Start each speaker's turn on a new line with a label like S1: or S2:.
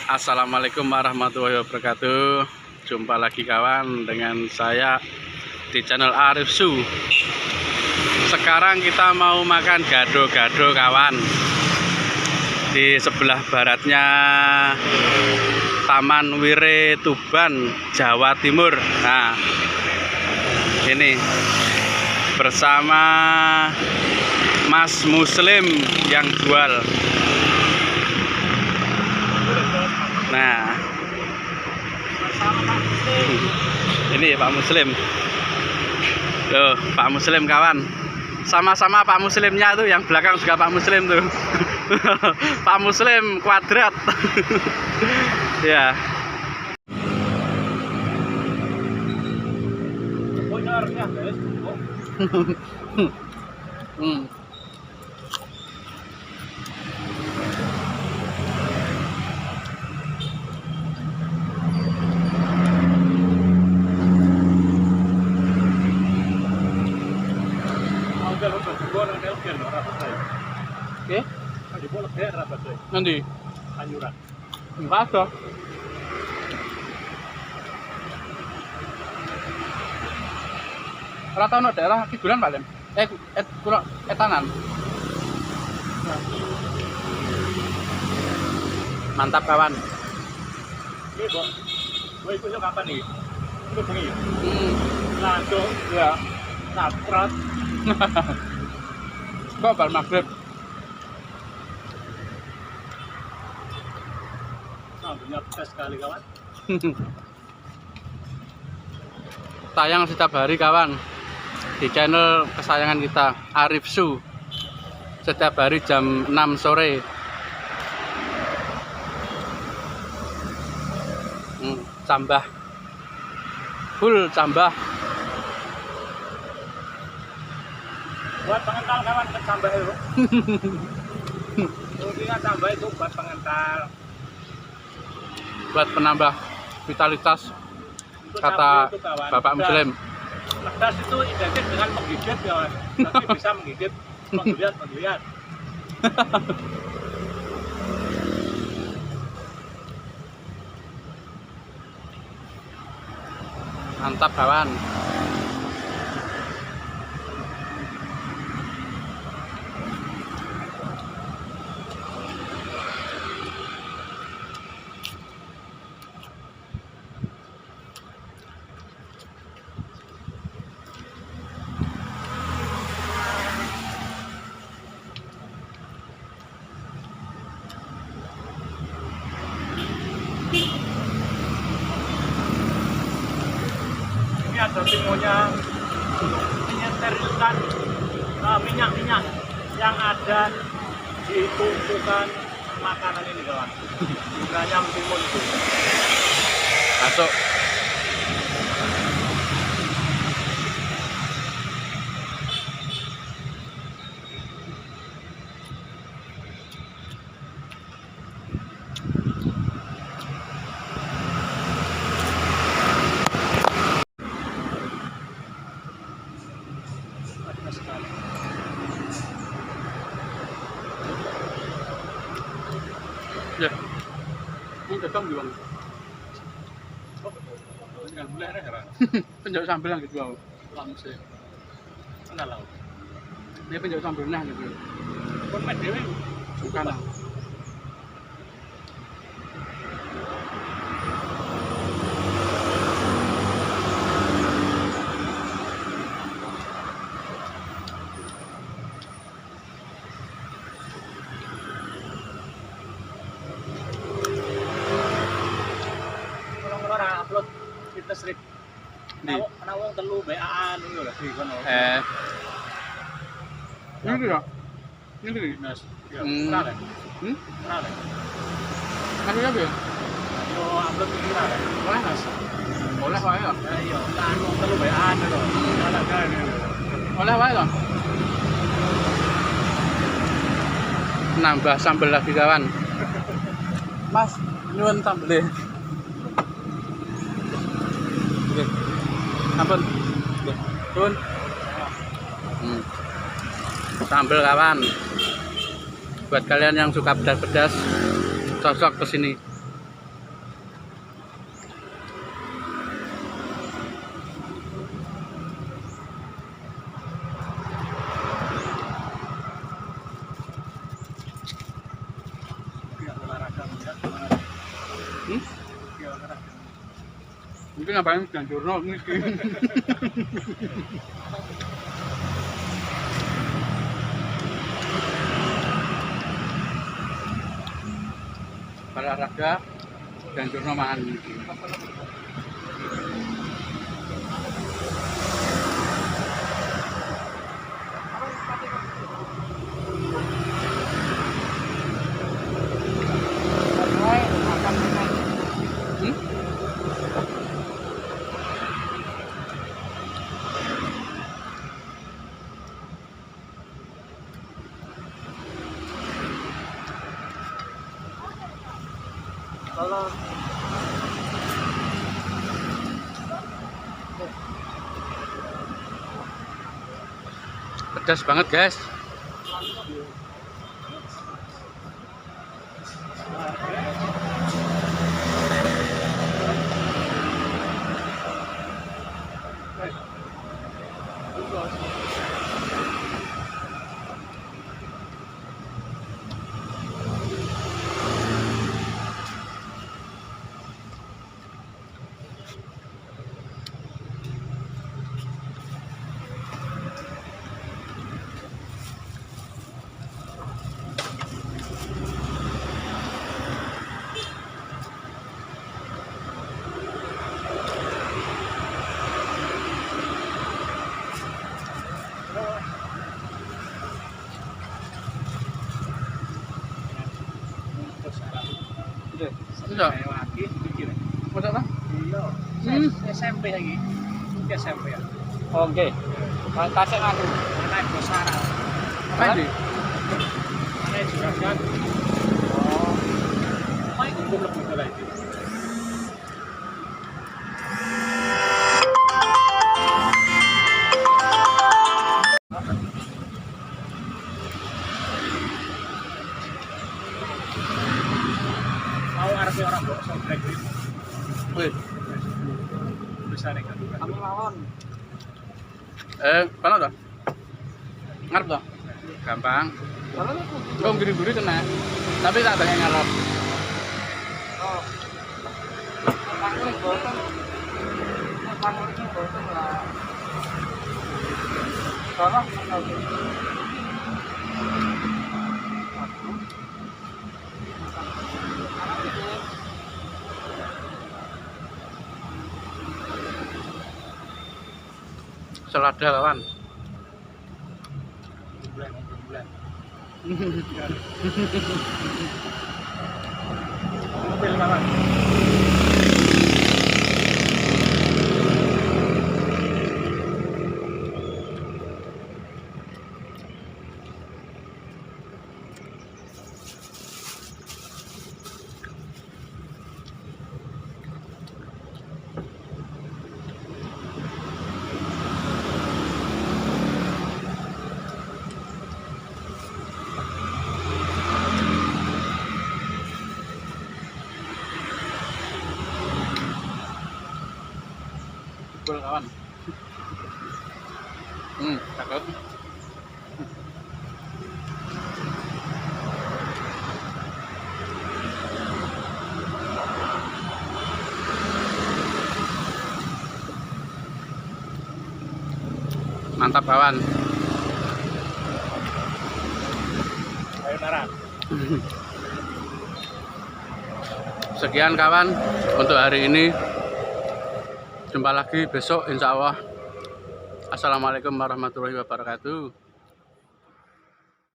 S1: Assalamualaikum warahmatullahi wabarakatuh. Jumpa lagi kawan dengan saya di channel Arif Su. Sekarang kita mau makan gado-gado kawan. Di sebelah baratnya Taman Wire Tuban, Jawa Timur. Nah, ini bersama Mas Muslim yang jual. Nah, ini Pak Muslim. Tuh, Pak Muslim kawan. Sama-sama Pak Muslimnya tuh, yang belakang juga Pak Muslim tuh. Pak Muslim kuadrat. Ya. Oke, nanti
S2: Anyuran.
S1: enggak ada. Rata no daerah Kiguran Pak Lem. Kurang etanan. Mantap kawan.
S2: Ini kok, gue ikutnya kapan nih? Itu bengi. Langsung,
S1: Ya.
S2: naprat.
S1: Kok bar maghrib.
S2: Sambelnya pedas sekali kawan.
S1: Tayang setiap hari kawan di channel kesayangan kita Arif Su, setiap hari jam 6 sore. Cambah full cambah.
S2: Buat pengental kawan, ke cambah itu. Intinya cambah itu buat pengental.
S1: Buat penambah vitalitas,
S2: Untuk
S1: kata
S2: cabai itu, kawan.
S1: Bapak Muslim.
S2: Pedas itu identik dengan menggigit kawan. Tapi bisa menggigit, menggeliat.
S1: Mantap kawan.
S2: Ini ada timonya untuk menyeterilkan minyak-minyak yang ada di tumpukan makanan ini kawan. Gunanya timun itu.
S1: Masuk.
S2: Pedas sekali.
S1: Ya. Ini tetap di bang.
S2: Tinggal boleh heran.
S1: Penjauh sambel yang dijual. Langsung.
S2: Enggak laut.
S1: Dia penjauh sambelnya gitu.
S2: Kon mek dhewe
S1: Bukan lah.
S2: orang upload fitness rate.
S1: Di.
S2: Ana wong telu BA-an ngono lho di kono.
S1: Ini ya. Ini.
S2: Fitness. Ya,
S1: Hmm.
S2: ora lek.
S1: Hmm?
S2: Ora lek.
S1: Kan ya ya.
S2: Yo upload iki ora lek.
S1: Boleh Mas. Boleh wae ya.
S2: Ya iya, ana wong telu BA-an lho. Ora kan.
S1: Boleh wae ya. Nambah sambel lagi kawan. Mas, nyuwun sambelnya. Oke. Ampun. Oke. Nyuwun. Sambel kawan. Buat kalian yang suka pedas-pedas, cocok kesini. Hmm? Mungkin ngapain ganjurno iki. Olahraga ganjurno mangan iki. Pedas banget guys. Iya. Masa apa?
S2: Iya. SMP lagi. SMP ya.
S1: Oke. Kasih aku.
S2: Mana Bosara.
S1: Apa ini?
S2: Mana Juragan. Oh. Mai kumpul lebih lagi. Mau arep ora mbok sobrek iki.
S1: Wih.
S2: Besar kan. Kami lawan.
S1: Mana tuh? Ngarep tuh? Gampang. Kau guri-guri kena. Tapi tak pengen ngarep.
S2: Oh. Panggil bosan. Panggilnya bosan lah. Salah.
S1: Selada lawan.
S2: Bulan. Mobil kawan.
S1: Betul kawan. Takut. Mantap kawan.
S2: Ayo naran.
S1: Sekian kawan untuk hari ini. Jumpa lagi besok insya Allah. Assalamualaikum warahmatullahi wabarakatuh.